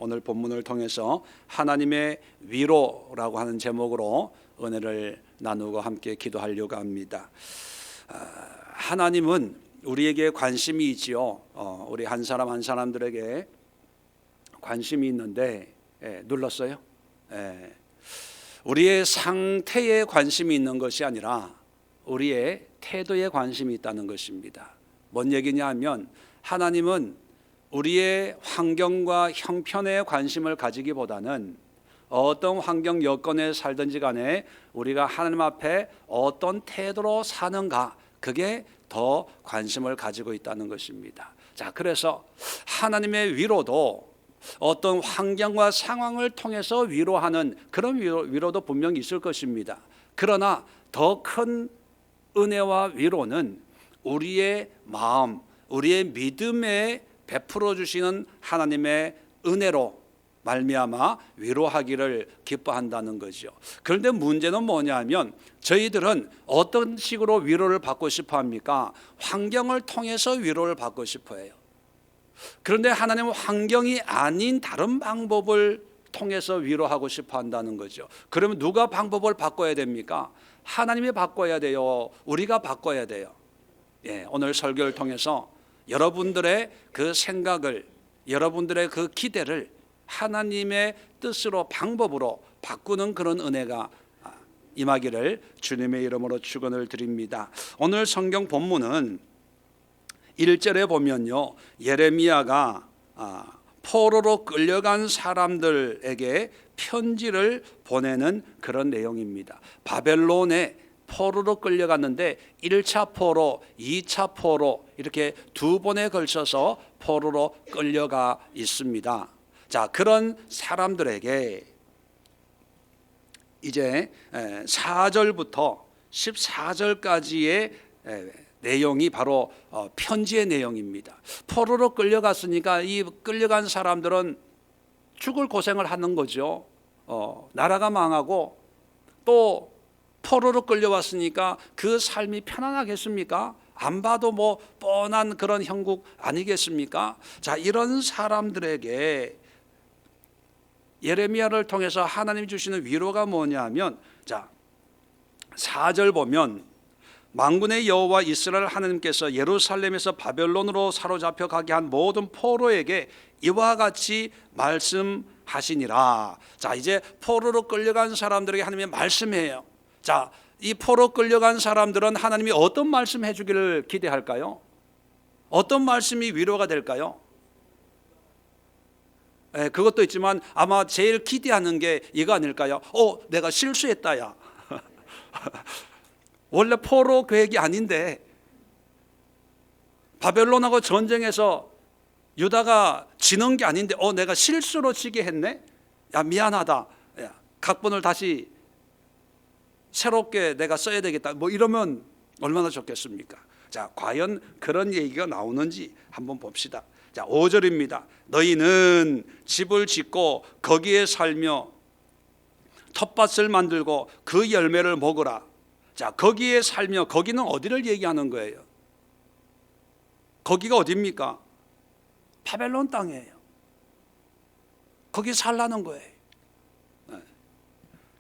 오늘 본문을 통해서 하나님의 위로라고 하는 제목으로 은혜를 나누고 함께 기도하려고 합니다. 하나님은 우리에게 관심이 있지요. 우리 한 사람 한 사람들에게 관심이 있는데 눌렀어요? 우리의 상태에 관심이 있는 것이 아니라 우리의 태도에 관심이 있다는 것입니다. 뭔 얘기냐 하면 하나님은 우리의 환경과 형편에 관심을 가지기보다는 어떤 환경 여건에 살든지 간에 우리가 하나님 앞에 어떤 태도로 사는가, 그게 더 관심을 가지고 있다는 것입니다. 자, 그래서 하나님의 위로도 어떤 환경과 상황을 통해서 위로하는 그런 위로도 분명히 있을 것입니다. 그러나 더 큰 은혜와 위로는 우리의 마음, 우리의 믿음에 베풀어 주시는 하나님의 은혜로 말미암아 위로하기를 기뻐한다는 거죠. 그런데 문제는 뭐냐면 저희들은 어떤 식으로 위로를 받고 싶어 합니까? 환경을 통해서 위로를 받고 싶어 해요. 그런데 하나님은 환경이 아닌 다른 방법을 통해서 위로하고 싶어 한다는 거죠. 그러면 누가 방법을 바꿔야 됩니까? 하나님이 바꿔야 돼요? 우리가 바꿔야 돼요? 오늘 설교를 통해서 여러분들의 그 생각을, 여러분들의 그 기대를 하나님의 뜻으로, 방법으로 바꾸는 그런 은혜가 임하기를 주님의 이름으로 축원을 드립니다. 오늘 성경 본문은 1절에 보면요, 예레미야가 포로로 끌려간 사람들에게 편지를 보내는 그런 내용입니다. 바벨론에 포로로 끌려갔는데 1차 포로, 2차 포로 이렇게 두 번에 걸쳐서 포로로 끌려가 있습니다. 자, 그런 사람들에게 이제 4절부터 14절까지의 내용이 바로 편지의 내용입니다. 포로로 끌려갔으니까 이 끌려간 사람들은 죽을 고생을 하는 거죠. 나라가 망하고 또 포로로 끌려왔으니까 그 삶이 편안하겠습니까? 안 봐도 뭐 뻔한 그런 형국 아니겠습니까? 자, 이런 사람들에게 예레미야를 통해서 하나님이 주시는 위로가 뭐냐면, 자, 4절 보면 만군의 여호와 이스라엘 하나님께서 예루살렘에서 바벨론으로 사로잡혀 가게 한 모든 포로에게 이와 같이 말씀하시니라. 자, 이제 포로로 끌려간 사람들에게 하나님이 말씀해요. 자, 이 포로 끌려간 사람들은 하나님이 어떤 말씀 해주기를 기대할까요? 어떤 말씀이 위로가 될까요? 그것도 있지만 아마 제일 기대하는 게 이거 아닐까요? 내가 실수했다, 야. 원래 포로 계획이 아닌데 바벨론하고 전쟁에서 유다가 지는 게 아닌데 내가 실수로 지게 했네? 야, 미안하다. 야, 각본을 다시 새롭게 내가 써야 되겠다. 뭐 이러면 얼마나 좋겠습니까? 자, 과연 그런 얘기가 나오는지 한번 봅시다. 자, 5절입니다. 너희는 집을 짓고 거기에 살며 텃밭을 만들고 그 열매를 먹으라. 자, 거기에 살며, 거기는 어디를 얘기하는 거예요? 거기가 어디입니까? 바벨론 땅이에요. 거기 살라는 거예요.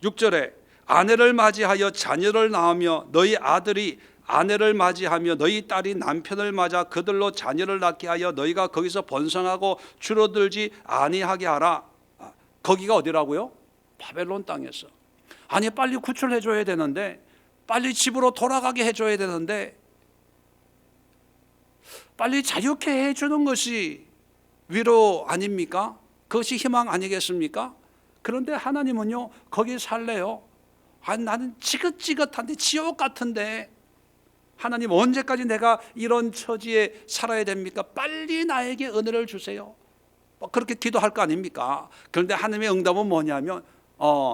6절에 아내를 맞이하여 자녀를 낳으며 너희 아들이 아내를 맞이하며 너희 딸이 남편을 맞아 그들로 자녀를 낳게 하여 너희가 거기서 번성하고 줄어들지 아니하게 하라. 거기가 어디라고요? 바벨론 땅에서. 아니, 빨리 구출해 줘야 되는데, 빨리 집으로 돌아가게 해줘야 되는데, 빨리 자유케 해주는 것이 위로 아닙니까? 그것이 희망 아니겠습니까? 그런데 하나님은요, 거기 살래요. 나는 지긋지긋한데, 지옥 같은데, 하나님 언제까지 내가 이런 처지에 살아야 됩니까? 빨리 나에게 은혜를 주세요. 그렇게 기도할 거 아닙니까? 그런데 하나님의 응답은 뭐냐면,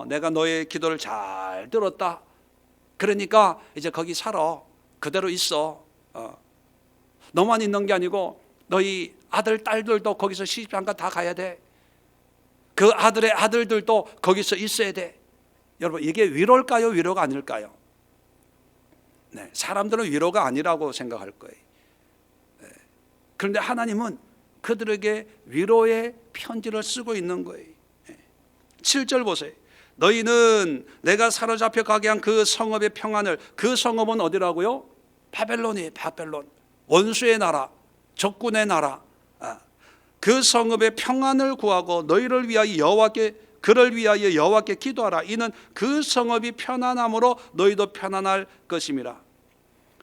내가 너의 기도를 잘 들었다. 그러니까 이제 거기 살아. 그대로 있어. 너만 있는 게 아니고 너희 아들, 딸들도 거기서 시집장가 다 가야 돼. 그 아들의 아들들도 거기서 있어야 돼. 여러분, 이게 위로일까요? 위로가 아닐까요? 네, 사람들은 위로가 아니라고 생각할 거예요. 그런데 하나님은 그들에게 위로의 편지를 쓰고 있는 거예요. 7절 보세요. 너희는 내가 사로잡혀 가게 한 그 성읍의 평안을, 그 성읍은 어디라고요? 바벨론이에요. 바벨론. 원수의 나라, 적군의 나라. 그 성읍의 평안을 구하고 너희를 위하여 여호와께, 그를 위하여 여호와께 기도하라. 이는 그 성읍이 편안함으로 너희도 편안할 것임이라.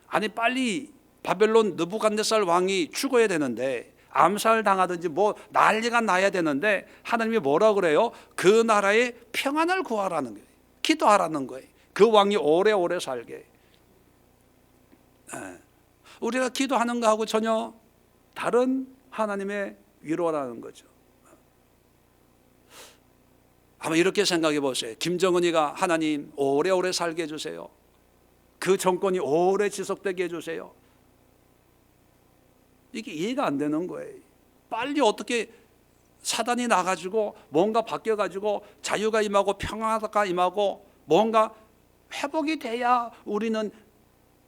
아니 빨리 바벨론 느부갓네살 왕이 죽어야 되는데, 암살 당하든지 뭐 난리가 나야 되는데, 하나님이 뭐라 그래요? 그 나라의 평안을 구하라는 거예요. 기도하라는 거예요. 그 왕이 오래오래 살게. 우리가 기도하는 거하고 전혀 다른 하나님의 위로라는 거죠. 한번 이렇게 생각해 보세요. 김정은이가 하나님 오래오래 살게 해주세요. 그 정권이 오래 지속되게 해주세요. 이게 이해가 안 되는 거예요. 빨리 어떻게 사단이 나가지고 뭔가 바뀌어가지고 자유가 임하고 평화가 임하고 뭔가 회복이 돼야 우리는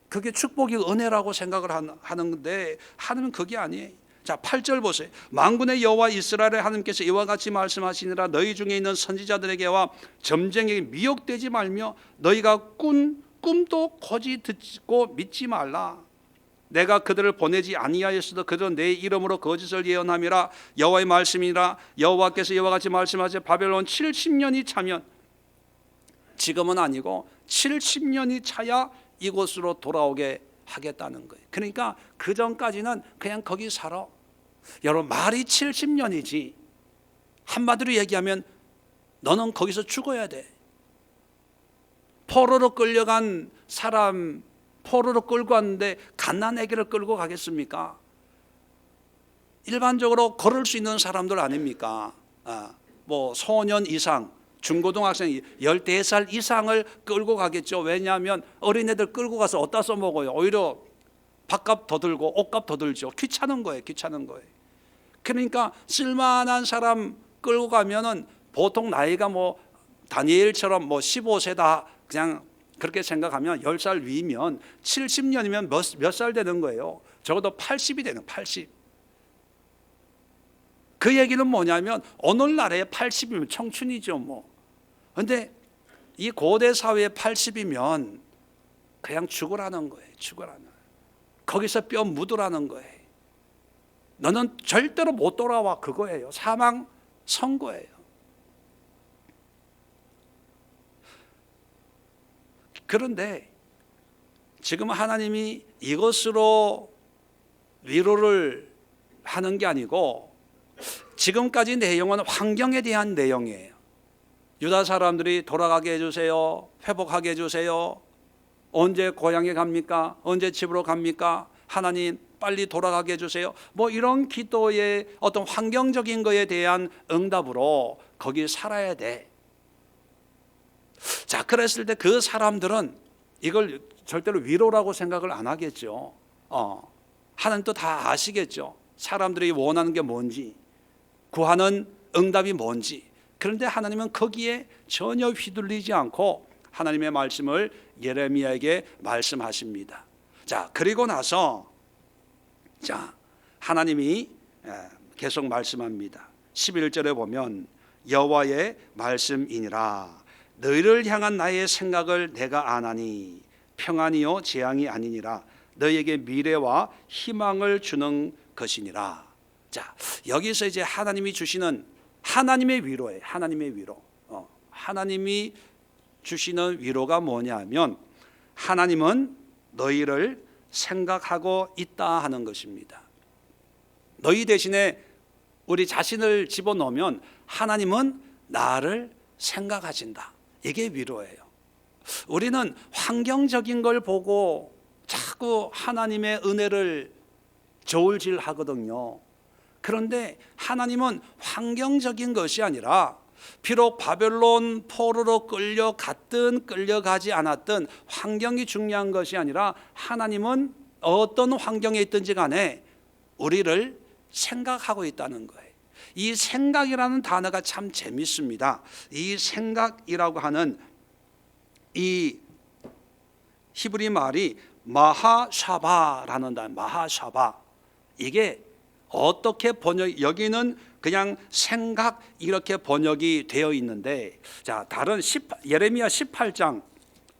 그게 축복이 은혜라고 생각을 하는 건데, 하나님은 그게 아니에요. 자, 8절 보세요. 만군의 여호와 이스라엘의 하나님께서 이와 같이 말씀하시니라. 너희 중에 있는 선지자들에게와 점쟁이에게 미혹되지 말며 너희가 꿈도 거짓 듣고 믿지 말라. 내가 그들을 보내지 아니하였어도 그들은 내 이름으로 거짓을 예언함이라. 여호와의 말씀이라. 여호와께서 이와 같이 말씀하시되 바벨론 70년이 차면, 지금은 아니고 70년이 차야 이곳으로 돌아오게 하겠다는 거예요. 그러니까 그 전까지는 그냥 거기 살아. 여러분, 말이 70년이지 한마디로 얘기하면 너는 거기서 죽어야 돼. 포로로 끌려간 사람, 포로로 끌고 왔는데 갓난아기를 끌고 가겠습니까? 일반적으로 걸을 수 있는 사람들 아닙니까? 뭐 소년 이상, 중고등학생 14살 이상을 끌고 가겠죠. 왜냐하면 어린애들 끌고 가서 어디다 써먹어요. 오히려 밥값 더 들고 옷값 더 들죠. 귀찮은 거예요. 귀찮은 거예요. 그러니까 쓸만한 사람 끌고 가면은 보통 나이가 뭐 다니엘처럼 뭐 15세다 그냥 그렇게 생각하면 10살 위면 70년이면 몇 살 되는 거예요? 적어도 80이 되는, 80. 그 얘기는 뭐냐면 오늘날에 80이면 청춘이죠 뭐. 그런데 이 고대 사회에 80이면 그냥 죽으라는 거예요. 죽으라는. 거기서 뼈 묻으라는 거예요. 너는 절대로 못 돌아와, 그거예요. 사망 선고예요. 그런데 지금 하나님이 이것으로 위로를 하는 게 아니고, 지금까지 내용은 환경에 대한 내용이에요. 유다 사람들이 돌아가게 해주세요. 회복하게 해주세요. 언제 고향에 갑니까? 언제 집으로 갑니까? 하나님 빨리 돌아가게 해주세요. 뭐 이런 기도의 어떤 환경적인 거에 대한 응답으로 거기 살아야 돼. 자, 그랬을 때 그 사람들은 이걸 절대로 위로라고 생각을 안 하겠죠. 하나님도 다 아시겠죠. 사람들이 원하는 게 뭔지, 구하는 응답이 뭔지. 그런데 하나님은 거기에 전혀 휘둘리지 않고 하나님의 말씀을 예레미야에게 말씀하십니다. 자, 그리고 나서 하나님이 계속 말씀합니다. 11절에 보면 여호와의 말씀이니라. 너희를 향한 나의 생각을 내가 아나니 평안이요 재앙이 아니니라. 너희에게 미래와 희망을 주는 것이니라. 자, 여기서 이제 하나님이 주시는 하나님의 위로예요. 하나님의 위로. 하나님이 주시는 위로가 뭐냐면, 하나님은 너희를 생각하고 있다 하는 것입니다. 너희 대신에 우리 자신을 집어넣으면 하나님은 나를 생각하신다. 이게 위로예요. 우리는 환경적인 걸 보고 자꾸 하나님의 은혜를 저울질하거든요. 그런데 하나님은 환경적인 것이 아니라, 비록 바벨론 포로로 끌려갔든 끌려가지 않았든 환경이 중요한 것이 아니라, 하나님은 어떤 환경에 있든지 간에 우리를 생각하고 있다는 거예요. 이 생각이라는 단어가 참 재밌습니다. 이 생각이라고 하는 이 히브리 말이 마하샤바라는 단어, 마하샤바. 이게 어떻게 번역, 여기는 그냥 생각 이렇게 번역이 되어 있는데, 자, 예레미야 18장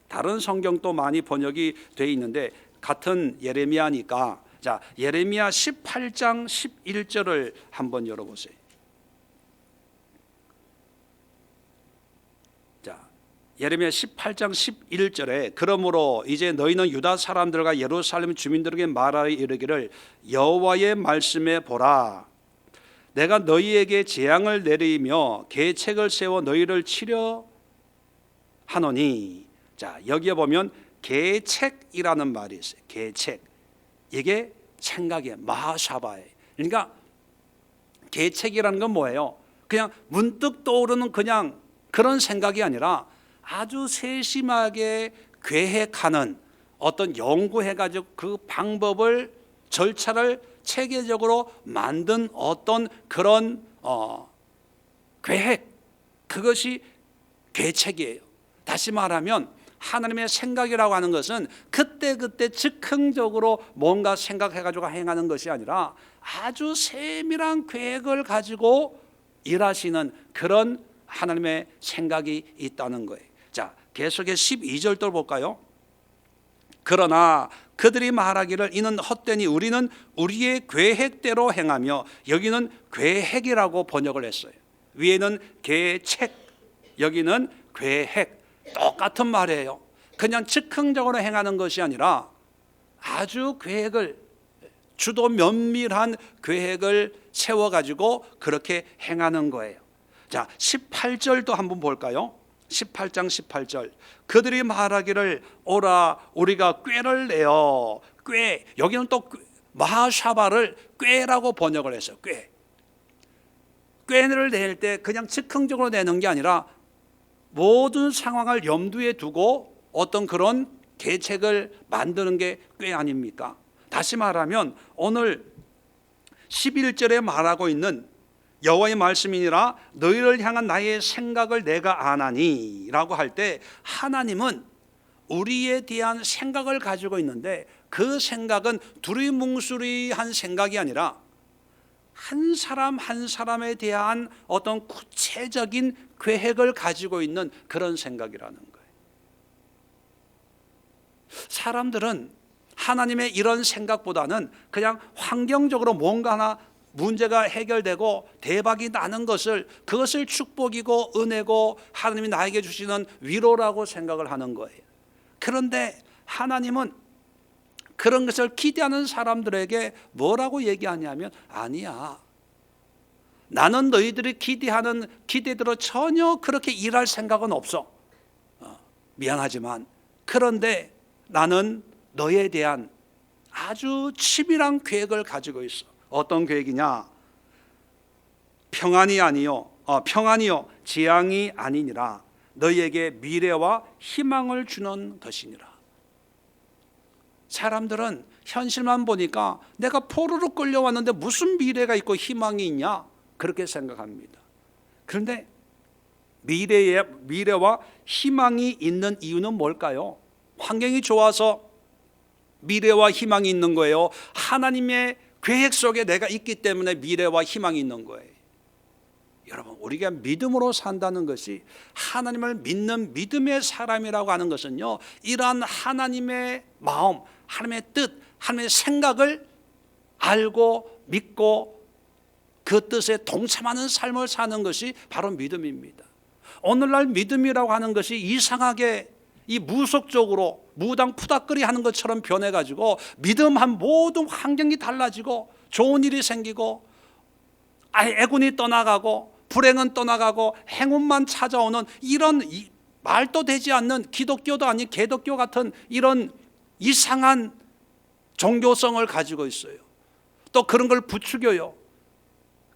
다른 성경도 많이 번역이 되어 있는데 같은 예레미야니까, 자, 예레미야 18장 11절을 한번 열어보세요. 자, 예레미야 18장 11절에 그러므로 이제 너희는 유다 사람들과 예루살렘 주민들에게 말하여 이르기를 여호와의 말씀에 보라, 내가 너희에게 재앙을 내리며 계책을 세워 너희를 치려 하노니. 자, 여기에 보면 계책이라는 말이 있어요. 계책. 이게 생각이에요. 마하샤바에. 그러니까 계책이라는 건 뭐예요? 그냥 문득 떠오르는 그냥 그런 생각이 아니라 아주 세심하게 계획하는, 어떤 연구해가지고 그 방법을, 절차를 체계적으로 만든 어떤 그런 계획, 그것이 계책이에요. 다시 말하면 하나님의 생각이라고 하는 것은 그때그때 즉흥적으로 뭔가 생각해가지고 행하는 것이 아니라 아주 세밀한 계획을 가지고 일하시는 그런 하나님의 생각이 있다는 거예요. 자, 계속해서 12절도 볼까요? 그러나 그들이 말하기를 이는 헛되니 우리는 우리의 계획대로 행하며, 여기는 계획이라고 번역을 했어요. 위에는 계책, 여기는 계획. 똑같은 말이에요. 그냥 즉흥적으로 행하는 것이 아니라 아주 계획을, 주도 면밀한 계획을 세워가지고 그렇게 행하는 거예요. 자, 18절도 한번 볼까요? 18장 18절. 그들이 말하기를 오라 우리가 꾀를 내어. 꾀, 여기는 또 마하샤바를 꾀라고 번역을 했어요. 꾀를 낼 때 그냥 즉흥적으로 내는 게 아니라 모든 상황을 염두에 두고 어떤 그런 계책을 만드는 게 꽤 아닙니까? 다시 말하면 오늘 11절에 말하고 있는 여호와의 말씀이니라 너희를 향한 나의 생각을 내가 아나니 라고 할 때, 하나님은 우리에 대한 생각을 가지고 있는데 그 생각은 두리뭉술이한 생각이 아니라 한 사람 한 사람에 대한 어떤 구체적인 계획을 가지고 있는 그런 생각이라는 거예요. 사람들은 하나님의 이런 생각보다는 그냥 환경적으로 뭔가 하나 문제가 해결되고 대박이 나는 것을, 그것을 축복이고 은혜고 하나님이 나에게 주시는 위로라고 생각을 하는 거예요. 그런데 하나님은 그런 것을 기대하는 사람들에게 뭐라고 얘기하냐면, 아니야, 나는 너희들이 기대하는 기대대로 전혀 그렇게 일할 생각은 없어. 미안하지만 그런데 나는 너에 대한 아주 치밀한 계획을 가지고 있어. 어떤 계획이냐? 평안이요 재앙이 아니니라. 너희에게 미래와 희망을 주는 것이니라. 사람들은 현실만 보니까 내가 포로로 끌려왔는데 무슨 미래가 있고 희망이 있냐, 그렇게 생각합니다. 그런데 미래와 희망이 있는 이유는 뭘까요? 환경이 좋아서 미래와 희망이 있는 거예요? 하나님의 계획 속에 내가 있기 때문에 미래와 희망이 있는 거예요. 여러분, 우리가 믿음으로 산다는 것이, 하나님을 믿는 믿음의 사람이라고 하는 것은요, 이러한 하나님의 마음, 하나님의 뜻, 하나님의 생각을 알고 믿고 그 뜻에 동참하는 삶을 사는 것이 바로 믿음입니다. 오늘날 믿음이라고 하는 것이 이상하게 이 무속적으로 무당푸닥거리 하는 것처럼 변해가지고 믿음한 모든 환경이 달라지고 좋은 일이 생기고 애군이 떠나가고 불행은 떠나가고 행운만 찾아오는 이런 말도 되지 않는, 기독교도 아닌 개독교 같은 이런 이상한 종교성을 가지고 있어요. 또 그런 걸 부추겨요.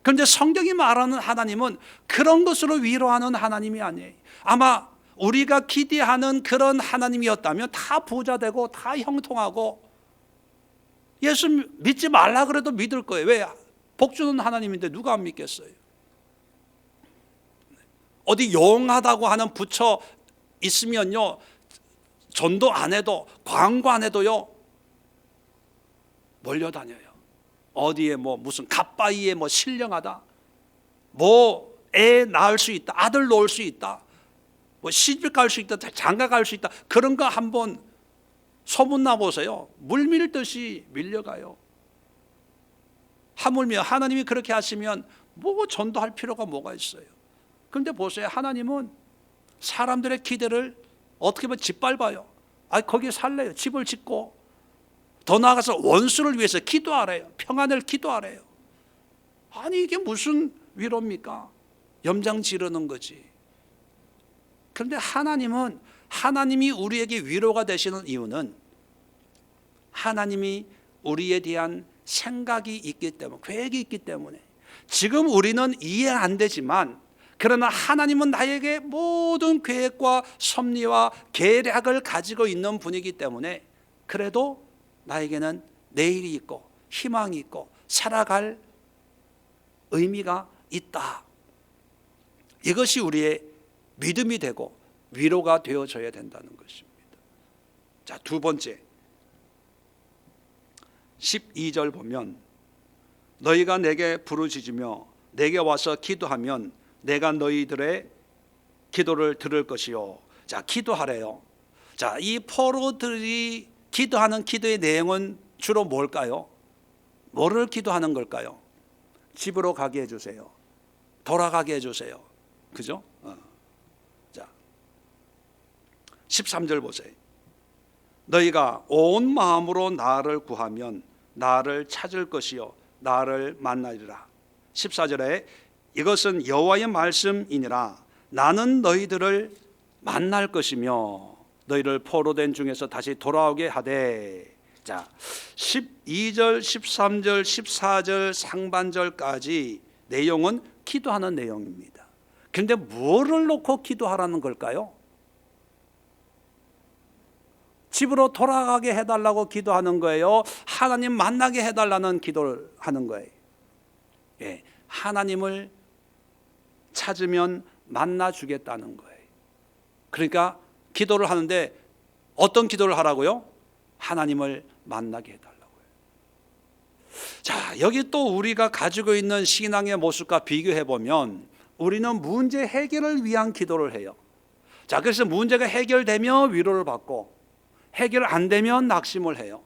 그런데 성경이 말하는 하나님은 그런 것으로 위로하는 하나님이 아니에요. 아마 우리가 기대하는 그런 하나님이었다면 다 부자 되고 다 형통하고 예수 믿지 말라 그래도 믿을 거예요. 왜? 복 주는 하나님인데 누가 안 믿겠어요? 어디 용하다고 하는 부처 있으면요, 전도 안 해도, 광고 안 해도요 몰려다녀요. 어디에 뭐 무슨 갓바위에 뭐 신령하다, 뭐 애 낳을 수 있다, 아들 놓을 수 있다, 뭐 시집 갈 수 있다, 장가 갈 수 있다, 그런 거 한번 소문나 보세요. 물밀듯이 밀려가요. 하물며 하나님이 그렇게 하시면 뭐 전도할 필요가 뭐가 있어요. 그런데 보세요, 하나님은 사람들의 기대를 어떻게 보면 짓밟아요. 거기에 살래요. 집을 짓고 더 나아가서 원수를 위해서 기도하래요. 평안을 기도하래요. 아니 이게 무슨 위로입니까? 염장 지르는 거지. 그런데 하나님이 우리에게 위로가 되시는 이유는 하나님이 우리에 대한 생각이 있기 때문에, 계획이 있기 때문에. 지금 우리는 이해 안 되지만 그러나 하나님은 나에게 모든 계획과 섭리와 계략을 가지고 있는 분이기 때문에 그래도 나에게는 내일이 있고 희망이 있고 살아갈 의미가 있다. 이것이 우리의 믿음이 되고 위로가 되어져야 된다는 것입니다. 자, 두 번째 12절 보면 너희가 내게 부르짖으며 내게 와서 기도하면 내가 너희들의 기도를 들을 것이요. 자, 기도하래요. 자, 이 포로들이 기도하는 기도의 내용은 주로 뭘까요? 뭐를 기도하는 걸까요? 집으로 가게 해주세요. 돌아가게 해주세요. 그죠? 자, 13절 보세요. 너희가 온 마음으로 나를 구하면 나를 찾을 것이요 나를 만나리라. 14절에 이것은 여호와의 말씀이니라. 나는 너희들을 만날 것이며 너희를 포로된 중에서 다시 돌아오게 하되. 자, 12절, 13절, 14절 상반절까지 내용은 기도하는 내용입니다. 그런데 뭐를 놓고 기도하라는 걸까요? 집으로 돌아가게 해달라고 기도하는 거예요? 하나님 만나게 해달라는 기도를 하는 거예요? 예, 하나님을 찾으면 만나주겠다는 거예요. 그러니까 기도를 하는데 어떤 기도를 하라고요? 하나님을 만나게 해달라고요. 자, 여기 또 우리가 가지고 있는 신앙의 모습과 비교해 보면 우리는 문제 해결을 위한 기도를 해요. 자, 그래서 문제가 해결되면 위로를 받고 해결 안 되면 낙심을 해요.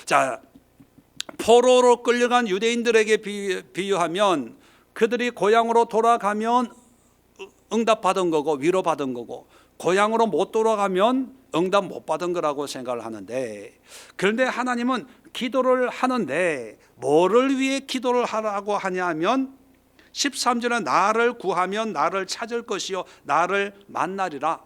자, 포로로 끌려간 유대인들에게 비유하면 그들이 고향으로 돌아가면 응답받은 거고 위로받은 거고, 고향으로 못 돌아가면 응답 못 받은 거라고 생각을 하는데, 그런데 하나님은 기도를 하는데 뭐를 위해 기도를 하라고 하냐면 13절에 나를 구하면 나를 찾을 것이요 나를 만나리라.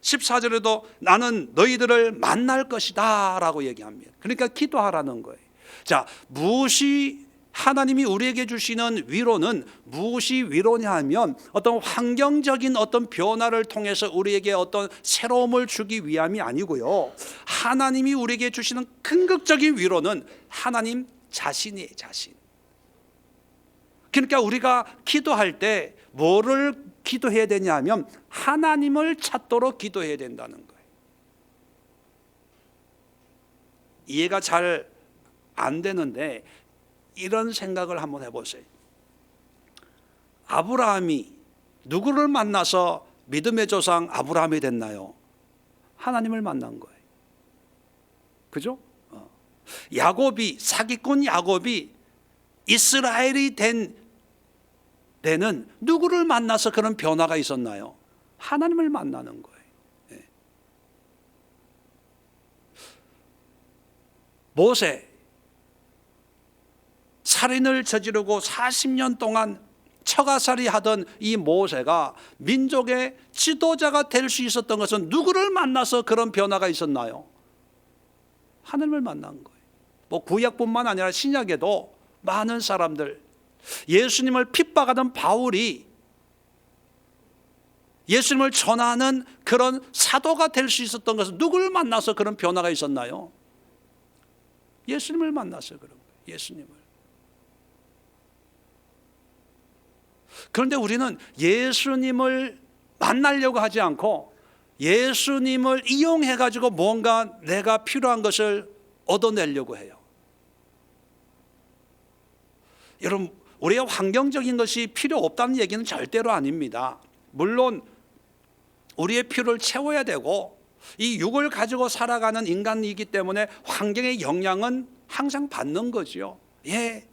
14절에도 나는 너희들을 만날 것이다 라고 얘기합니다. 그러니까 기도하라는 거예요. 자, 무엇이 하나님이 우리에게 주시는 위로는 무엇이 위로냐 하면 어떤 환경적인 어떤 변화를 통해서 우리에게 어떤 새로움을 주기 위함이 아니고요, 하나님이 우리에게 주시는 긍정적인 위로는 하나님 자신이에요. 자신. 그러니까 우리가 기도할 때 뭐를 기도해야 되냐 하면 하나님을 찾도록 기도해야 된다는 거예요. 이해가 잘 안 되는데 이런 생각을 한번 해보세요. 아브라함이 누구를 만나서 믿음의 조상 아브라함이 됐나요? 하나님을 만난 거예요. 그죠? 야곱이, 사기꾼 야곱이 이스라엘이 된 데는 누구를 만나서 그런 변화가 있었나요? 하나님을 만나는 거예요. 네. 모세, 살인을 저지르고 40년 동안 처가살이 하던 이 모세가 민족의 지도자가 될 수 있었던 것은 누구를 만나서 그런 변화가 있었나요? 하나님을 만난 거예요. 뭐 구약뿐만 아니라 신약에도 많은 사람들, 예수님을 핍박하던 바울이 예수님을 전하는 그런 사도가 될 수 있었던 것은 누구를 만나서 그런 변화가 있었나요? 예수님을 만나서 그런 거예요. 예수님을. 그런데 우리는 예수님을 만나려고 하지 않고 예수님을 이용해 가지고 뭔가 내가 필요한 것을 얻어내려고 해요. 여러분, 우리의 환경적인 것이 필요 없다는 얘기는 절대로 아닙니다. 물론 우리의 필요를 채워야 되고 이 육을 가지고 살아가는 인간이기 때문에 환경의 영향은 항상 받는 거지요. 예,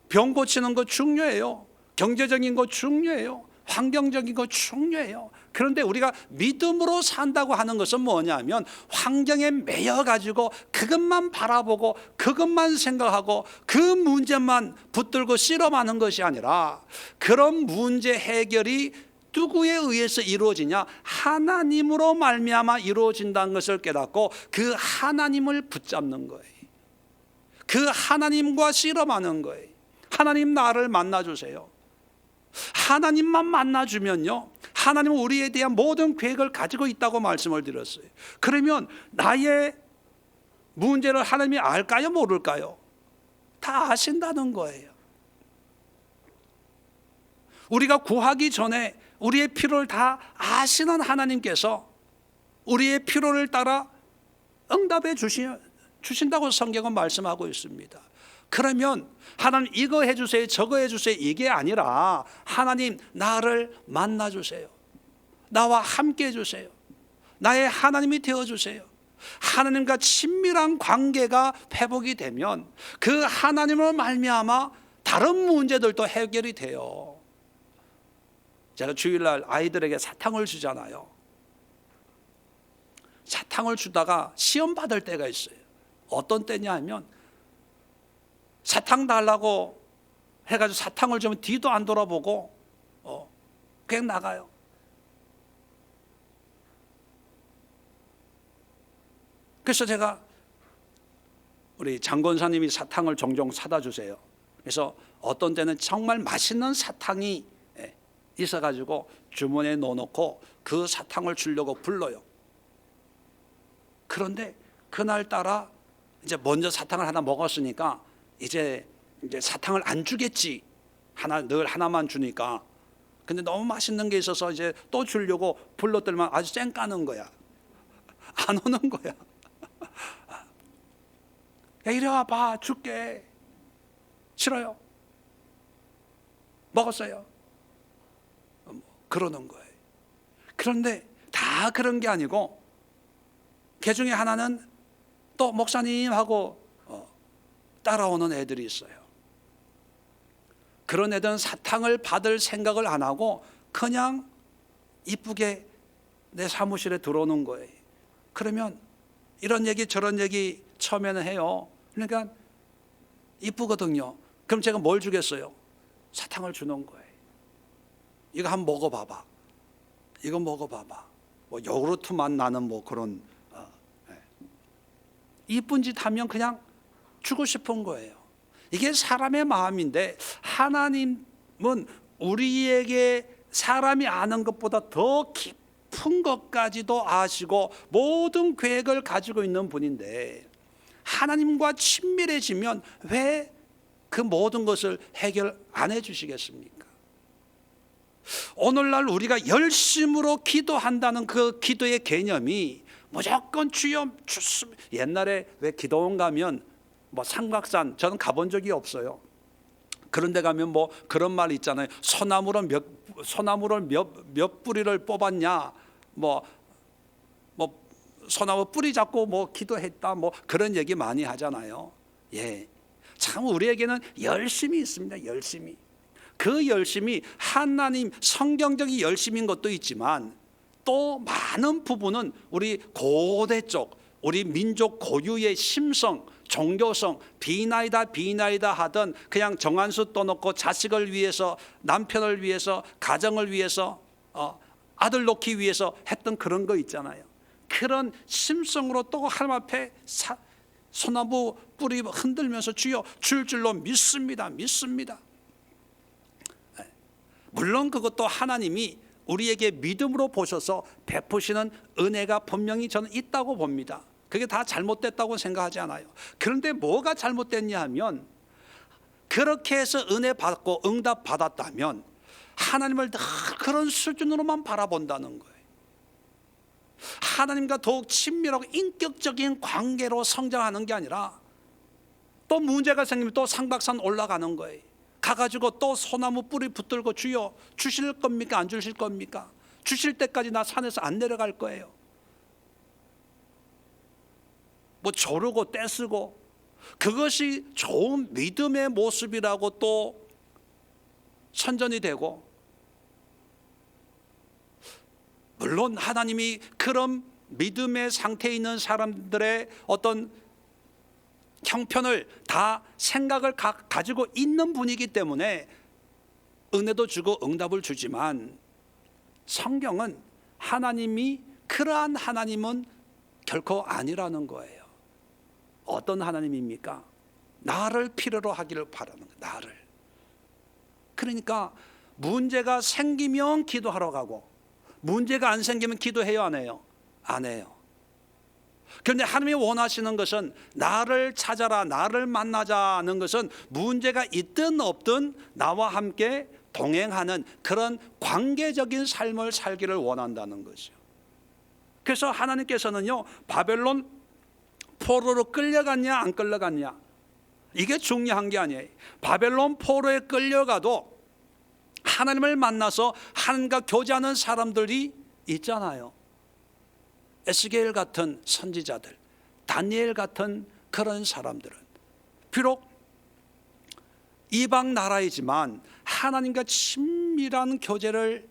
병 고치는 거 중요해요. 경제적인 거 중요해요. 환경적인 거 중요해요. 그런데 우리가 믿음으로 산다고 하는 것은 뭐냐면 환경에 매여 가지고 그것만 바라보고 그것만 생각하고 그 문제만 붙들고 씨름하는 것이 아니라 그런 문제 해결이 누구에 의해서 이루어지냐? 하나님으로 말미암아 이루어진다는 것을 깨닫고 그 하나님을 붙잡는 거예요. 그 하나님과 씨름하는 거예요. 하나님, 나를 만나주세요. 하나님만 만나주면요, 하나님은 우리에 대한 모든 계획을 가지고 있다고 말씀을 드렸어요. 그러면 나의 문제를 하나님이 알까요, 모를까요? 다 아신다는 거예요. 우리가 구하기 전에 우리의 필요를 다 아시는 하나님께서 우리의 필요를 따라 응답해 주신다고 성경은 말씀하고 있습니다. 그러면 하나님 이거 해주세요, 저거 해주세요, 이게 아니라 하나님, 나를 만나주세요. 나와 함께 해주세요. 나의 하나님이 되어주세요. 하나님과 친밀한 관계가 회복이 되면 그 하나님을 말미암아 다른 문제들도 해결이 돼요. 제가 주일날 아이들에게 사탕을 주잖아요. 사탕을 주다가 시험 받을 때가 있어요. 어떤 때냐 하면 사탕 달라고 해가지고 사탕을 주면 뒤도 안 돌아보고 그냥 나가요. 그래서 제가 우리 장권사님이 사탕을 종종 사다 주세요. 그래서 어떤 때는 정말 맛있는 사탕이 있어가지고 주머니에 넣어놓고 그 사탕을 주려고 불러요. 그런데 그날따라 이제 먼저 사탕을 하나 먹었으니까 이제 사탕을 안 주겠지. 늘 하나만 주니까. 근데 너무 맛있는 게 있어서 이제 또 주려고 불렀더니만 아주 쌩 까는 거야. 안 오는 거야. 야, 이리 와봐, 줄게. 싫어요. 먹었어요. 그러는 거예요. 그런데 다 그런 게 아니고 그 중에 하나는 또 목사님하고 따라오는 애들이 있어요. 그런 애들은 사탕을 받을 생각을 안 하고 그냥 이쁘게 내 사무실에 들어오는 거예요. 그러면 이런 얘기 저런 얘기 처음에는 해요. 그러니까 이쁘거든요. 그럼 제가 뭘 주겠어요? 사탕을 주는 거예요. 이거 한번 먹어봐봐. 이거 먹어봐봐. 뭐 요구르트 맛 나는 뭐 그런 이쁜 짓 하면 그냥 주고 싶은 거예요. 이게 사람의 마음인데 하나님은 우리에게 사람이 아는 것보다 더 깊은 것까지도 아시고 모든 계획을 가지고 있는 분인데 하나님과 친밀해지면 왜 그 모든 것을 해결 안 해주시겠습니까? 오늘날 우리가 열심으로 기도한다는 그 기도의 개념이 무조건 주여 주습니다. 옛날에 왜 기도원 가면 뭐 삼각산, 저는 가본 적이 없어요. 그런데 가면 뭐 그런 말 있잖아요. 소나무를 몇 뿌리를 뽑았냐, 뭐 소나무 뿌리 잡고 뭐 기도했다, 뭐 그런 얘기 많이 하잖아요. 예, 참 우리에게는 열심이 있습니다. 열심이. 그 열심이 하나님 성경적인 열심인 것도 있지만 또 많은 부분은 우리 고대 쪽, 우리 민족 고유의 심성, 종교성, 비나이다 하던 그냥 정한수 떠놓고 자식을 위해서, 남편을 위해서, 가정을 위해서, 아들 놓기 위해서 했던 그런 거 있잖아요. 그런 심성으로 또 하나님 앞에 소나무 뿌리 흔들면서 주여 줄 줄로 믿습니다. 물론 그것도 하나님이 우리에게 믿음으로 보셔서 베푸시는 은혜가 분명히 저는 있다고 봅니다. 그게 다 잘못됐다고 생각하지 않아요. 그런데 뭐가 잘못됐냐 하면 그렇게 해서 은혜 받고 응답 받았다면 하나님을 늘 그런 수준으로만 바라본다는 거예요. 하나님과 더욱 친밀하고 인격적인 관계로 성장하는 게 아니라 또 문제가 생기면 또 상박산 올라가는 거예요. 가가지고 또 소나무 뿌리 붙들고 주여 주실 겁니까? 안 주실 겁니까? 주실 때까지 나 산에서 안 내려갈 거예요. 뭐 조르고 떼쓰고, 그것이 좋은 믿음의 모습이라고 또 선전이 되고, 물론 하나님이 그런 믿음의 상태에 있는 사람들의 어떤 형편을 다 생각을 가지고 있는 분이기 때문에 은혜도 주고 응답을 주지만, 성경은 하나님이 그러한 하나님은 결코 아니라는 거예요. 어떤 하나님입니까? 나를 필요로 하기를 바라는 거예요. 나를. 그러니까 문제가 생기면 기도하러 가고, 문제가 안 생기면 기도해요, 안 해요? 안 해요. 그런데 하나님이 원하시는 것은 나를 찾아라, 나를 만나자는 것은 문제가 있든 없든 나와 함께 동행하는 그런 관계적인 삶을 살기를 원한다는 것이요. 그래서 하나님께서는요, 바벨론 포로로 끌려갔냐 안 끌려갔냐, 이게 중요한 게 아니에요. 바벨론 포로에 끌려가도 하나님을 만나서 하나님과 교제하는 사람들이 있잖아요. 에스겔 같은 선지자들, 다니엘 같은 그런 사람들은 비록 이방 나라이지만 하나님과 친밀한 교제를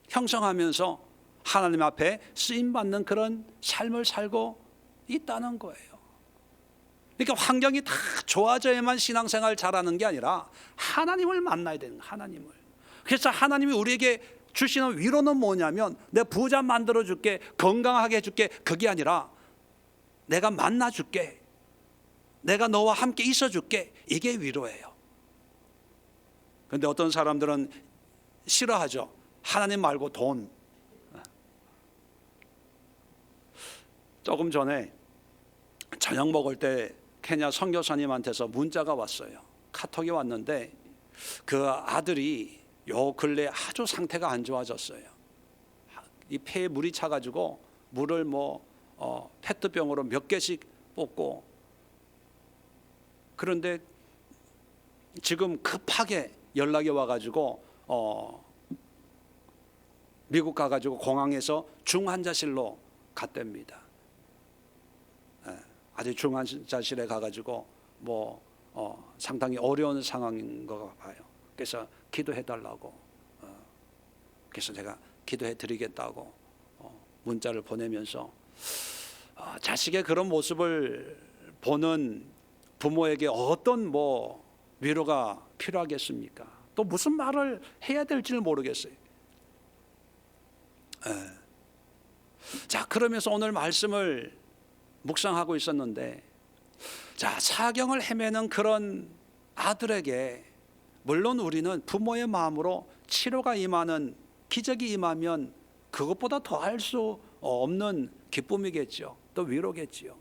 형성하면서 하나님 앞에 쓰임받는 그런 삶을 살고 있다는 거예요. 그러니까 환경이 다 좋아져야만 신앙생활 잘하는 게 아니라 하나님을 만나야 되는 거예요. 하나님을. 그래서 하나님이 우리에게 주시는 위로는 뭐냐면, 내 부자 만들어 줄게, 건강하게 해줄게, 그게 아니라 내가 만나 줄게, 내가 너와 함께 있어 줄게, 이게 위로예요. 그런데 어떤 사람들은 싫어하죠. 하나님 말고 돈. 조금 전에 저녁 먹을 때 케냐 선교사님한테서 문자가 왔어요. 카톡이 왔는데 그 아들이 요 근래 아주 상태가 안 좋아졌어요. 이 폐에 물이 차가지고 물을 페트병으로 몇 개씩 뽑고, 그런데 지금 급하게 연락이 와가지고 미국 가가지고 공항에서 중환자실로 갔답니다. 아주 중환자실에 가가지고 상당히 어려운 상황인 것 봐요. 그래서 기도해 달라고, 그래서 제가 기도해 드리겠다고 문자를 보내면서, 자식의 그런 모습을 보는 부모에게 어떤 위로가 필요하겠습니까? 또 무슨 말을 해야 될지를 모르겠어요. 자, 그러면서 오늘 말씀을 묵상하고 있었는데, 자, 사경을 헤매는 그런 아들에게 물론 우리는 부모의 마음으로 치료가 임하는, 기적이 임하면 그것보다 더할 수 없는 기쁨이겠죠. 또 위로겠지요.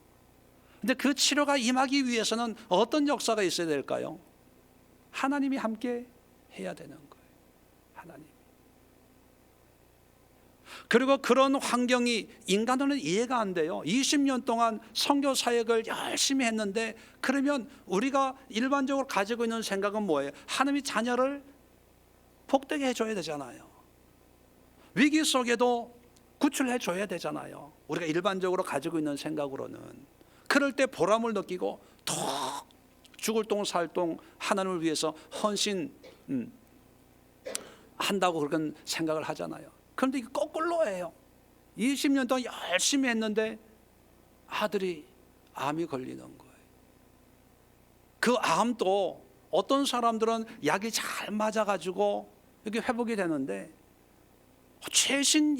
근데 그 치료가 임하기 위해서는 어떤 역사가 있어야 될까요? 하나님이 함께 해야 되는 거예요. 하나님. 그리고 그런 환경이 인간으로는 이해가 안 돼요. 20년 동안 선교 사역을 열심히 했는데, 그러면 우리가 일반적으로 가지고 있는 생각은 뭐예요? 하나님이 자녀를 복되게 해줘야 되잖아요. 위기 속에도 구출해 줘야 되잖아요. 우리가 일반적으로 가지고 있는 생각으로는. 그럴 때 보람을 느끼고 더 죽을 똥 살 똥 하나님을 위해서 헌신 한다고 그런 생각을 하잖아요. 그런데 이게 거꾸로예요. 20년 동안 열심히 했는데 아들이 암이 걸리는 거예요. 그 암도 어떤 사람들은 약이 잘 맞아가지고 이렇게 회복이 되는데, 최신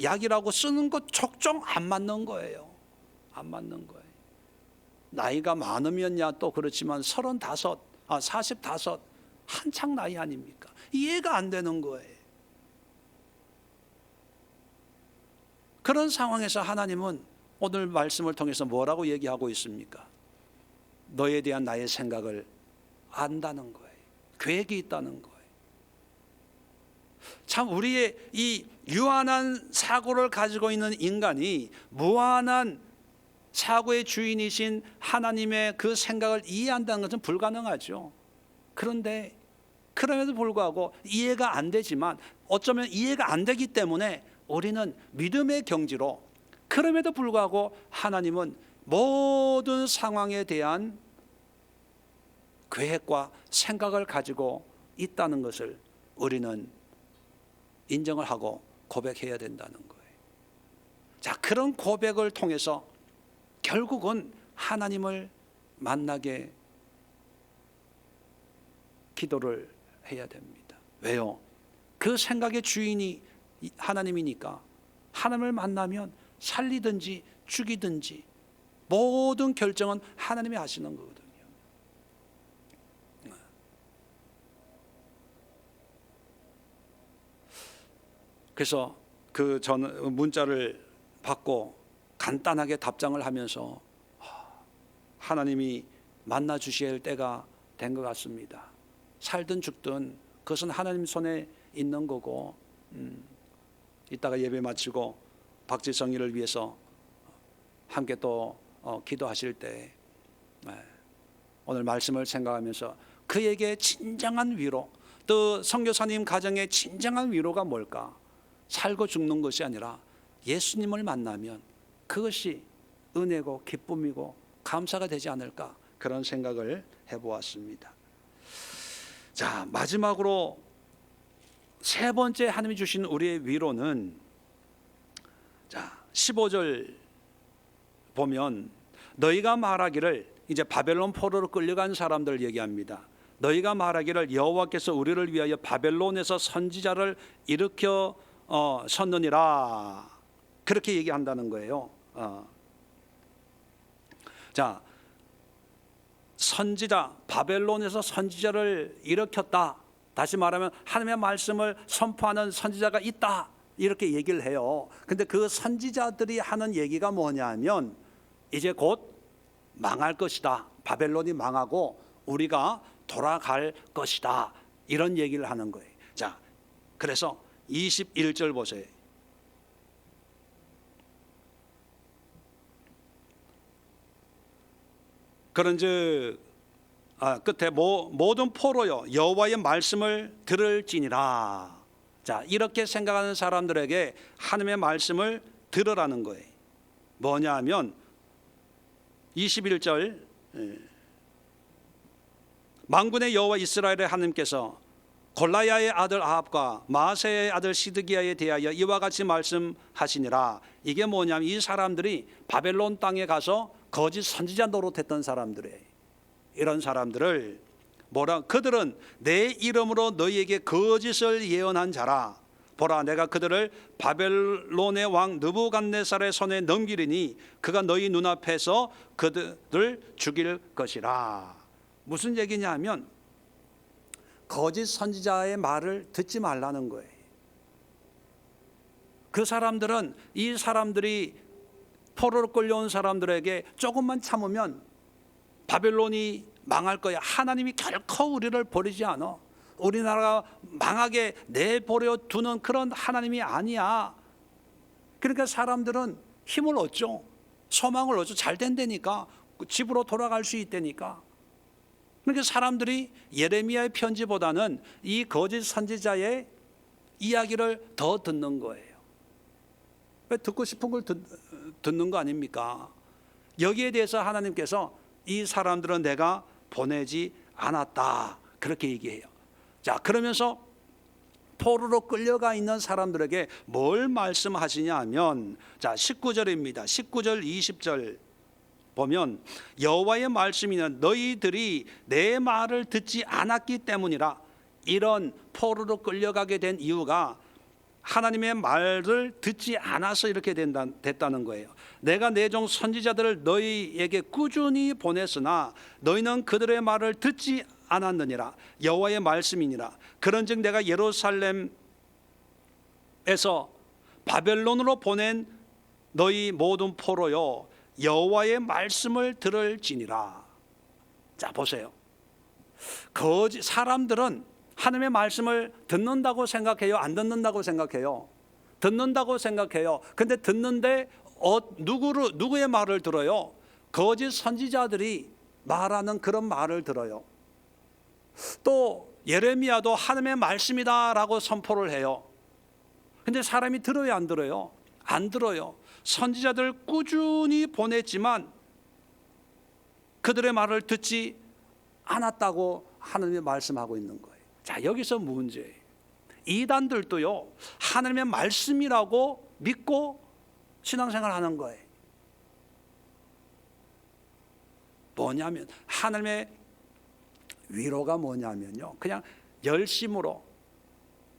약이라고 쓰는 것 적정 안 맞는 거예요. 안 맞는 거예요. 나이가 많으면야 또 그렇지만 45, 한창 나이 아닙니까? 이해가 안 되는 거예요. 그런 상황에서 하나님은 오늘 말씀을 통해서 뭐라고 얘기하고 있습니까? 너에 대한 나의 생각을 안다는 거예요. 계획이 있다는 거예요. 참 우리의 이 유한한 사고를 가지고 있는 인간이 무한한 사고의 주인이신 하나님의 그 생각을 이해한다는 것은 불가능하죠. 그런데 그럼에도 불구하고 이해가 안 되지만 어쩌면 이해가 안 되기 때문에 우리는 믿음의 경지로, 그럼에도 불구하고 하나님은 모든 상황에 대한 계획과 생각을 가지고 있다는 것을 우리는 인정을 하고 고백해야 된다는 거예요. 자, 그런 고백을 통해서 결국은 하나님을 만나게 기도를 해야 됩니다. 왜요? 그 생각의 주인이 하나님이니까 하나님을 만나면 살리든지 죽이든지 모든 결정은 하나님이 하시는 거거든요. 그래서 그 전 문자를 받고 간단하게 답장을 하면서 하나님이 만나 주실 때가 된 것 같습니다. 살든 죽든 그것은 하나님 손에 있는 거고, 이따가 예배 마치고 박지성이를 위해서 함께 또 기도하실 때 오늘 말씀을 생각하면서 그에게 진정한 위로, 또 선교사님 가정의 진정한 위로가 뭘까? 살고 죽는 것이 아니라 예수님을 만나면 그것이 은혜고 기쁨이고 감사가 되지 않을까, 그런 생각을 해보았습니다. 자, 마지막으로 세 번째 하나님이 주신 우리의 위로는, 자 15절 보면 너희가 말하기를, 이제 바벨론 포로로 끌려간 사람들 얘기합니다. 너희가 말하기를 여호와께서 우리를 위하여 바벨론에서 선지자를 일으켜 섰느니라, 그렇게 얘기한다는 거예요. 자, 선지자, 바벨론에서 선지자를 일으켰다. 다시 말하면 하나님의 말씀을 선포하는 선지자가 있다, 이렇게 얘기를 해요. 근데 그 선지자들이 하는 얘기가 뭐냐면 이제 곧 망할 것이다, 바벨론이 망하고 우리가 돌아갈 것이다, 이런 얘기를 하는 거예요. 자, 그래서 21절 보세요. 그런즉 끝에 모든 포로여 여호와의 말씀을 들을지니라. 자, 이렇게 생각하는 사람들에게 하나님의 말씀을 들으라는 거예요. 뭐냐 하면 21절, 만군의 여호와 이스라엘의 하나님께서 골라야의 아들 아합과 마아세의 아들 시드기야에 대하여 이와 같이 말씀하시니라. 이게 뭐냐면 이 사람들이 바벨론 땅에 가서 거짓 선지자 노릇했던 사람들이에요. 이런 사람들을 그들은 내 이름으로 너희에게 거짓을 예언한 자라. 보라, 내가 그들을 바벨론의 왕 느부갓네살의 손에 넘기리니 그가 너희 눈앞에서 그들을 죽일 것이라. 무슨 얘기냐 하면 거짓 선지자의 말을 듣지 말라는 거예요. 그 사람들은 이 사람들이 포로로 끌려온 사람들에게 조금만 참으면 바벨론이 망할 거야, 하나님이 결코 우리를 버리지 않아, 우리나라가 망하게 내버려 두는 그런 하나님이 아니야. 그러니까 사람들은 힘을 얻죠. 소망을 얻죠. 잘 된다니까, 집으로 돌아갈 수 있다니까. 그러니까 사람들이 예레미야의 편지보다는 이 거짓 선지자의 이야기를 더 듣는 거예요. 왜? 듣고 싶은 걸 듣는 거 아닙니까? 여기에 대해서 하나님께서 이 사람들은 내가 보내지 않았다, 그렇게 얘기해요. 자, 그러면서 포로로 끌려가 있는 사람들에게 뭘 말씀하시냐 하면, 자 19절입니다. 19절 20절 보면 여호와의 말씀이는 너희들이 내 말을 듣지 않았기 때문이라. 이런 포로로 끌려가게 된 이유가 하나님의 말을 듣지 않아서 이렇게 됐다는 거예요. 내가 내 종 선지자들을 너희에게 꾸준히 보냈으나 너희는 그들의 말을 듣지 않았느니라. 여호와의 말씀이니라. 그런즉 내가 예루살렘에서 바벨론으로 보낸 너희 모든 포로여 여호와의 말씀을 들을지니라. 자, 보세요. 사람들은 하나님의 말씀을 듣는다고 생각해요? 안 듣는다고 생각해요? 듣는다고 생각해요. 근데 듣는데 누구의 말을 들어요? 거짓 선지자들이 말하는 그런 말을 들어요. 또 예레미야도 하나님의 말씀이다라고 선포를 해요. 근데 사람이 들어요, 안 들어요? 안 들어요. 선지자들 꾸준히 보냈지만 그들의 말을 듣지 않았다고 하나님이 말씀하고 있는 거예요. 자, 여기서 문제예요. 이단들도요, 하나님의 말씀이라고 믿고 신앙생활을 하는 거예요. 뭐냐면 하나님의 위로가 뭐냐면요, 그냥 열심으로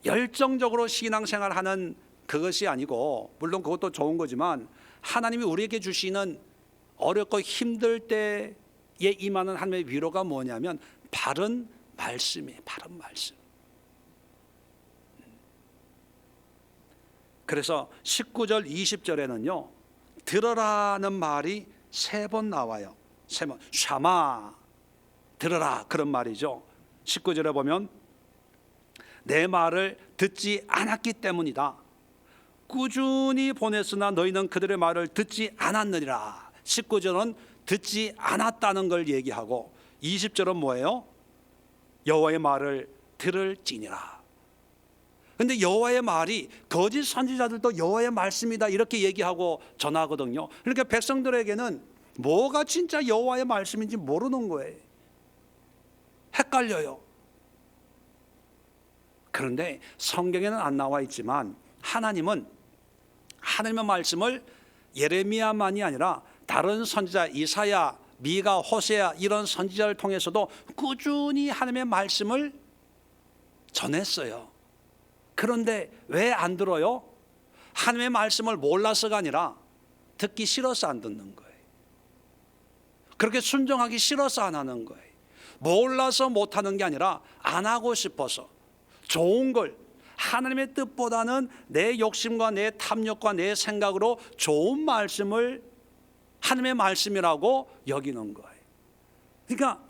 열정적으로 신앙생활하는 그것이 아니고, 물론 그것도 좋은 거지만 하나님이 우리에게 주시는 어렵고 힘들 때에 임하는 하나님의 위로가 뭐냐면 바른 말씀이에요. 바른 말씀. 그래서 19절 20절에는요 들어라는 말이 3번 나와요. 3번 샤마, 들어라, 그런 말이죠. 19절에 보면 내 말을 듣지 않았기 때문이다. 꾸준히 보냈으나 너희는 그들의 말을 듣지 않았느니라. 19절은 듣지 않았다는 걸 얘기하고 20절은 뭐예요? 여호와의 말을 들을지니라. 근데 여호와의 말이 거짓 선지자들도 여호와의 말씀이다 이렇게 얘기하고 전하거든요. 그러니까 백성들에게는 뭐가 진짜 여호와의 말씀인지 모르는 거예요. 헷갈려요. 그런데 성경에는 안 나와 있지만 하나님은 하나님의 말씀을 예레미야만이 아니라 다른 선지자 이사야, 미가, 호세야 이런 선지자를 통해서도 꾸준히 하나님의 말씀을 전했어요. 그런데 왜 안 들어요? 하나님의 말씀을 몰라서가 아니라 듣기 싫어서 안 듣는 거예요. 그렇게 순종하기 싫어서 안 하는 거예요. 몰라서 못하는 게 아니라 안 하고 싶어서, 좋은 걸, 하나님의 뜻보다는 내 욕심과 내 탐욕과 내 생각으로 좋은 말씀을 하나님의 말씀이라고 여기는 거예요. 그러니까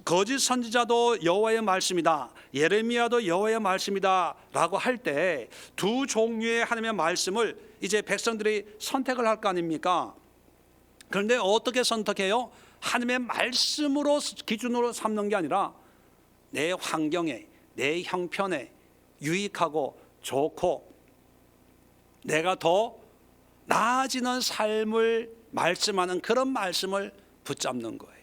거짓 선지자도 여호와의 말씀이다, 예레미야도 여호와의 말씀이다 라고 할 때 두 종류의 하나님의 말씀을 이제 백성들이 선택을 할 거 아닙니까? 그런데 어떻게 선택해요? 하나님의 말씀으로 기준으로 삼는 게 아니라 내 환경에, 내 형편에 유익하고 좋고 내가 더 나아지는 삶을 말씀하는 그런 말씀을 붙잡는 거예요.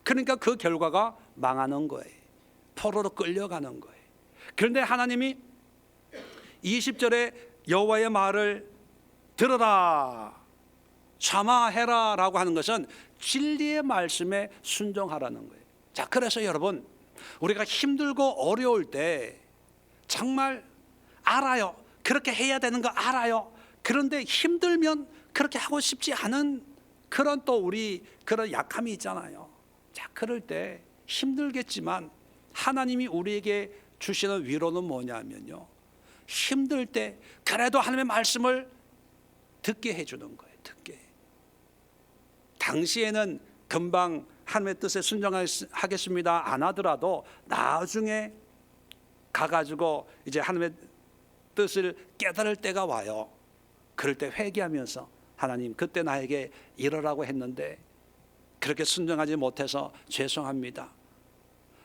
그러니까 그 결과가 망하는 거예요. 포로로 끌려가는 거예요. 그런데 하나님이 20절에 여호와의 말을 들어라, 참아해라 라고 하는 것은 진리의 말씀에 순종하라는 거예요. 자, 그래서 여러분, 우리가 힘들고 어려울 때 정말 알아요. 그렇게 해야 되는 거 알아요. 그런데 힘들면 그렇게 하고 싶지 않은 그런 또 우리 그런 약함이 있잖아요. 자, 그럴 때 힘들겠지만 하나님이 우리에게 주시는 위로는 뭐냐면요, 힘들 때 그래도 하나님의 말씀을 듣게 해주는 거예요. 듣게. 당시에는 금방 하나님의 뜻에 순종하겠습니다 안 하더라도 나중에 가가지고 이제 하나님의 뜻을 깨달을 때가 와요. 그럴 때 회개하면서 하나님, 그때 나에게 이러라고 했는데 그렇게 순종하지 못해서 죄송합니다.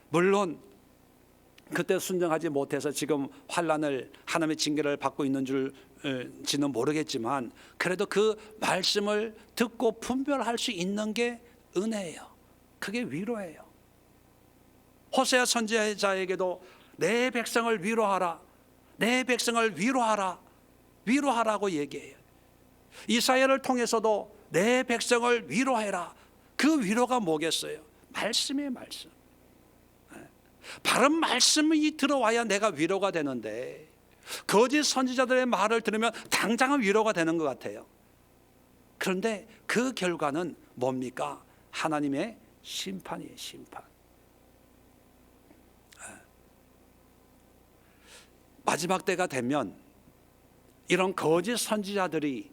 물론 그때 순종하지 못해서 지금 환난을, 하나님의 징계를 받고 있는 줄지는 모르겠지만 그래도 그 말씀을 듣고 분별할 수 있는 게 은혜예요. 그게 위로예요. 호세아 선지자에게도 내 백성을 위로하라, 내 백성을 위로하라, 위로하라고 얘기해요. 이사야를 통해서도 내 백성을 위로해라. 그 위로가 뭐겠어요? 말씀이에요, 말씀. 바른 말씀이 들어와야 내가 위로가 되는데 거짓 선지자들의 말을 들으면 당장은 위로가 되는 것 같아요. 그런데 그 결과는 뭡니까? 하나님의 심판이에요, 심판. 마지막 때가 되면 이런 거짓 선지자들이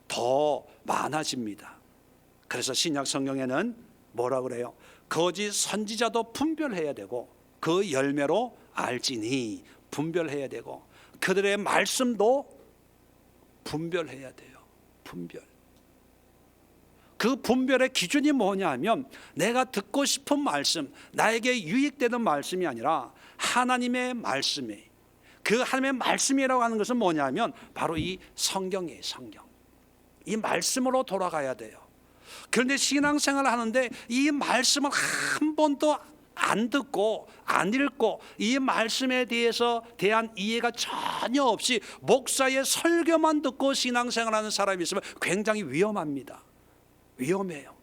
더 많아집니다. 그래서 신약 성경에는 뭐라 그래요? 거짓 선지자도 분별해야 되고 그 열매로 알지니, 분별해야 되고 그들의 말씀도 분별해야 돼요. 분별. 그 분별의 기준이 뭐냐면 내가 듣고 싶은 말씀, 나에게 유익되는 말씀이 아니라 하나님의 말씀이, 그 하나님의 말씀이라고 하는 것은 뭐냐면 바로 이 성경이에요. 성경. 이 말씀으로 돌아가야 돼요. 그런데 신앙생활을 하는데 이 말씀을 한 번도 안 듣고 안 읽고 이 말씀에 대한 이해가 전혀 없이 목사의 설교만 듣고 신앙생활하는 사람이 있으면 굉장히 위험합니다. 위험해요.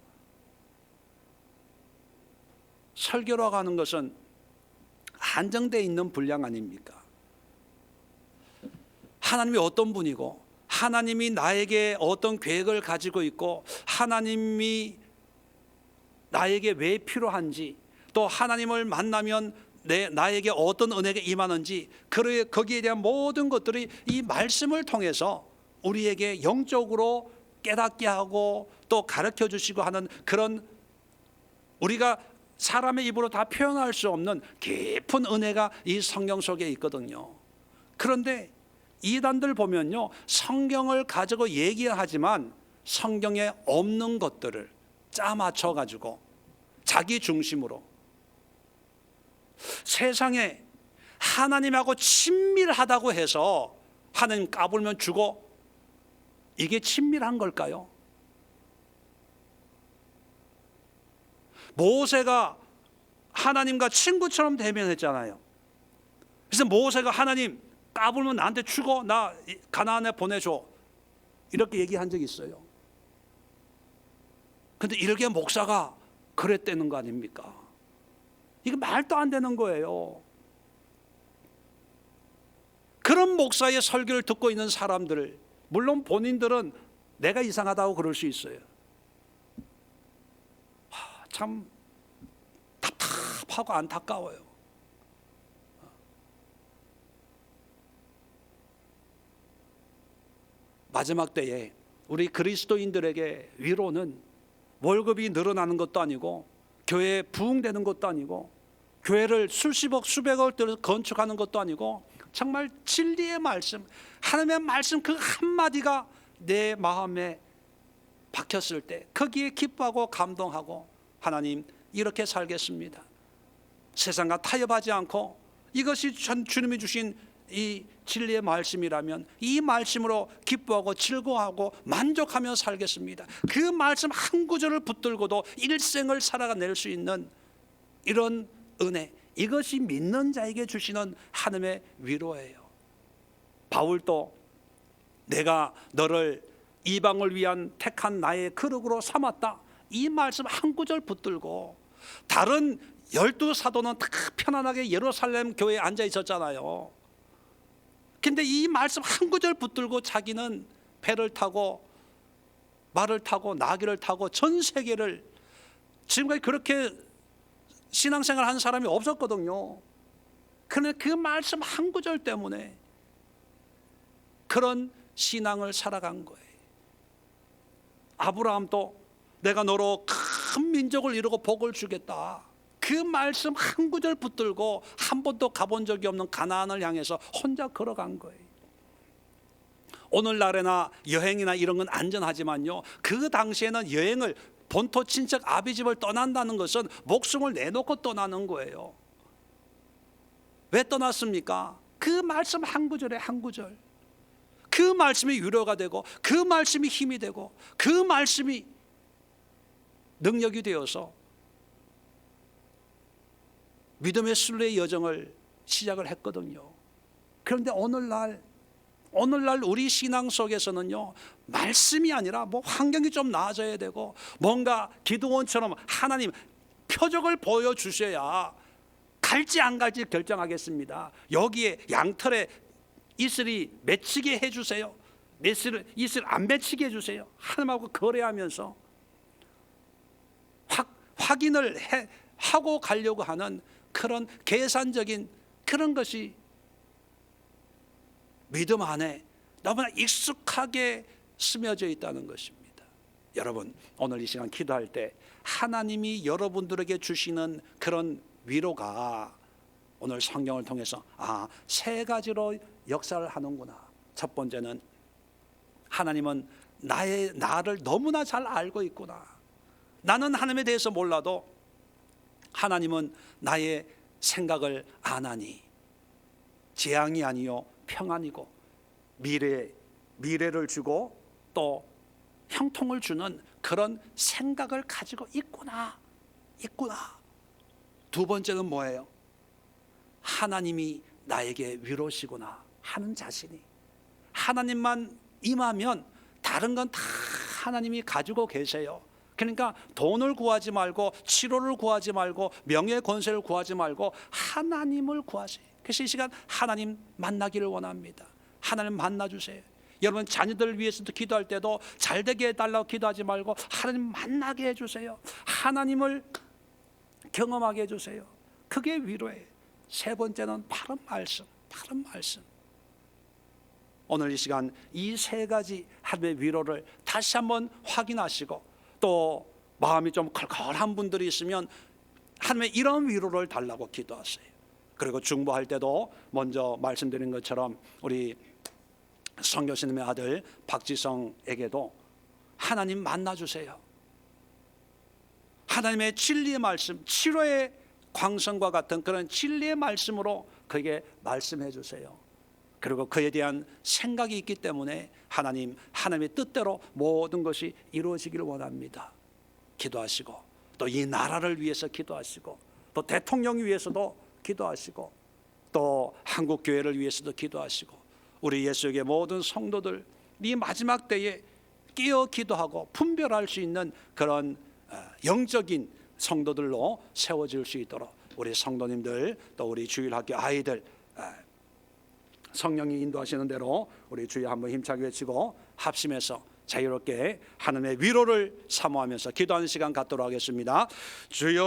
설교라고 하는 것은 한정되어 있는 분량 아닙니까? 하나님이 어떤 분이고 하나님이 나에게 어떤 계획을 가지고 있고 하나님이 나에게 왜 필요한지, 또 하나님을 만나면 나에게 어떤 은혜가 임하는지, 거기에 대한 모든 것들이 이 말씀을 통해서 우리에게 영적으로 깨닫게 하고 또 가르쳐 주시고 하는 그런, 우리가 사람의 입으로 다 표현할 수 없는 깊은 은혜가 이 성경 속에 있거든요. 그런데 이단들 보면요, 성경을 가지고 얘기하지만 성경에 없는 것들을 짜맞춰 가지고 자기 중심으로 세상에 하나님하고 친밀하다고 해서 하나님 까불면 죽어, 이게 친밀한 걸까요? 모세가 하나님과 친구처럼 대면했잖아요. 그래서 모세가 하나님 까불면 나한테 죽어, 나 가나안에 보내줘, 이렇게 얘기한 적이 있어요. 근데 이렇게 목사가 그랬다는 거 아닙니까? 이게 말도 안 되는 거예요. 그런 목사의 설교를 듣고 있는 사람들, 물론 본인들은 내가 이상하다고 그럴 수 있어요. 참 답답하고 안타까워요. 마지막 때에 우리 그리스도인들에게 위로는 월급이 늘어나는 것도 아니고 교회에 부흥되는 것도 아니고 교회를 수십억 수백억 들여서 건축하는 것도 아니고 정말 진리의 말씀, 하나님의 말씀 그 한마디가 내 마음에 박혔을 때 거기에 기뻐하고 감동하고, 하나님 이렇게 살겠습니다, 세상과 타협하지 않고 이것이 주님이 주신 이 진리의 말씀이라면 이 말씀으로 기뻐하고 즐거워하고 만족하며 살겠습니다, 그 말씀 한 구절을 붙들고도 일생을 살아낼 수 있는 이런 은혜, 이것이 믿는 자에게 주시는 하나님의 위로예요. 바울도 내가 너를 이방을 위한 택한 나의 거룩으로 삼았다, 이 말씀 한 구절 붙들고, 다른 12사도는 다 편안하게 예루살렘 교회에 앉아 있었잖아요. 근데 이 말씀 한 구절 붙들고 자기는 배를 타고 말을 타고 나귀를 타고 전 세계를, 지금까지 그렇게 신앙생활 한 사람이 없었거든요. 그런데 그 말씀 한 구절 때문에 그런 신앙을 살아간 거예요. 아브라함도 내가 너로 큰 민족을 이루고 복을 주겠다, 그 말씀 한 구절 붙들고 한 번도 가본 적이 없는 가나안을 향해서 혼자 걸어간 거예요. 오늘날에나 여행이나 이런 건 안전하지만요, 그 당시에는 여행을, 본토 친척 아비 집을 떠난다는 것은 목숨을 내놓고 떠나는 거예요. 왜 떠났습니까? 그 말씀 한 구절에 한 구절, 그 말씀이 위로가 되고 그 말씀이 힘이 되고 그 말씀이 능력이 되어서 믿음의 순례의 여정을 시작을 했거든요. 그런데 오늘날 우리 신앙 속에서는요, 말씀이 아니라 뭐 환경이 좀 나아져야 되고 뭔가 기드온처럼 하나님 표적을 보여주셔야 갈지 안 갈지 결정하겠습니다, 여기에 양털에 이슬이 맺히게 해주세요, 이슬 안 맺히게 해주세요, 하나님하고 거래하면서 확인을 하고 가려고 하는 그런 계산적인 그런 것이 믿음 안에 너무나 익숙하게 스며져 있다는 것입니다. 여러분, 오늘 이 시간 기도할 때 하나님이 여러분들에게 주시는 그런 위로가 오늘 성경을 통해서 세 가지로 역사를 하는구나. 첫 번째는 하나님은 나를 너무나 잘 알고 있구나. 나는 하나님에 대해서 몰라도 하나님은 나의 생각을 아나니 재앙이 아니요 평안이고 미래를 주고 또 형통을 주는 그런 생각을 가지고 있구나. 두 번째는 뭐예요? 하나님이 나에게 위로시구나 하는 자신이. 하나님만 임하면 다른 건 다 하나님이 가지고 계세요. 그러니까 돈을 구하지 말고 치료를 구하지 말고 명예 권세를 구하지 말고 하나님을 구하세요. 그래서 이 시간 하나님 만나기를 원합니다. 하나님 만나주세요. 여러분 자녀들을 위해서도 기도할 때도 잘 되게 해달라고 기도하지 말고 하나님 만나게 해주세요. 하나님을 경험하게 해주세요. 그게 위로예요. 세 번째는 바른 말씀. 오늘 이 시간 이 세 가지 하나님의 위로를 다시 한번 확인하시고 또 마음이 좀 컬컬한 분들이 있으면 하나님의 이런 위로를 달라고 기도하세요. 그리고 중보할 때도 먼저 말씀드린 것처럼 우리 성 교수님의 아들 박지성에게도 하나님 만나주세요. 하나님의 진리의 말씀, 치료의 광선과 같은 그런 진리의 말씀으로 그에게 말씀해 주세요. 그리고 그에 대한 생각이 있기 때문에 하나님의 뜻대로 모든 것이 이루어지기를 원합니다. 기도하시고 또 이 나라를 위해서 기도하시고 또 대통령을 위해서도 기도하시고 또 한국 교회를 위해서도 기도하시고 우리 예수의 모든 성도들 이 마지막 때에 깨어 기도하고 분별할 수 있는 그런 영적인 성도들로 세워질 수 있도록 우리 성도님들 또 우리 주일학교 아이들 성령이 인도하시는 대로 우리 주여 한번 힘차게 외치고 합심해서 자유롭게 하나님의 위로를 사모하면서 기도하는 시간 갖도록 하겠습니다. 주여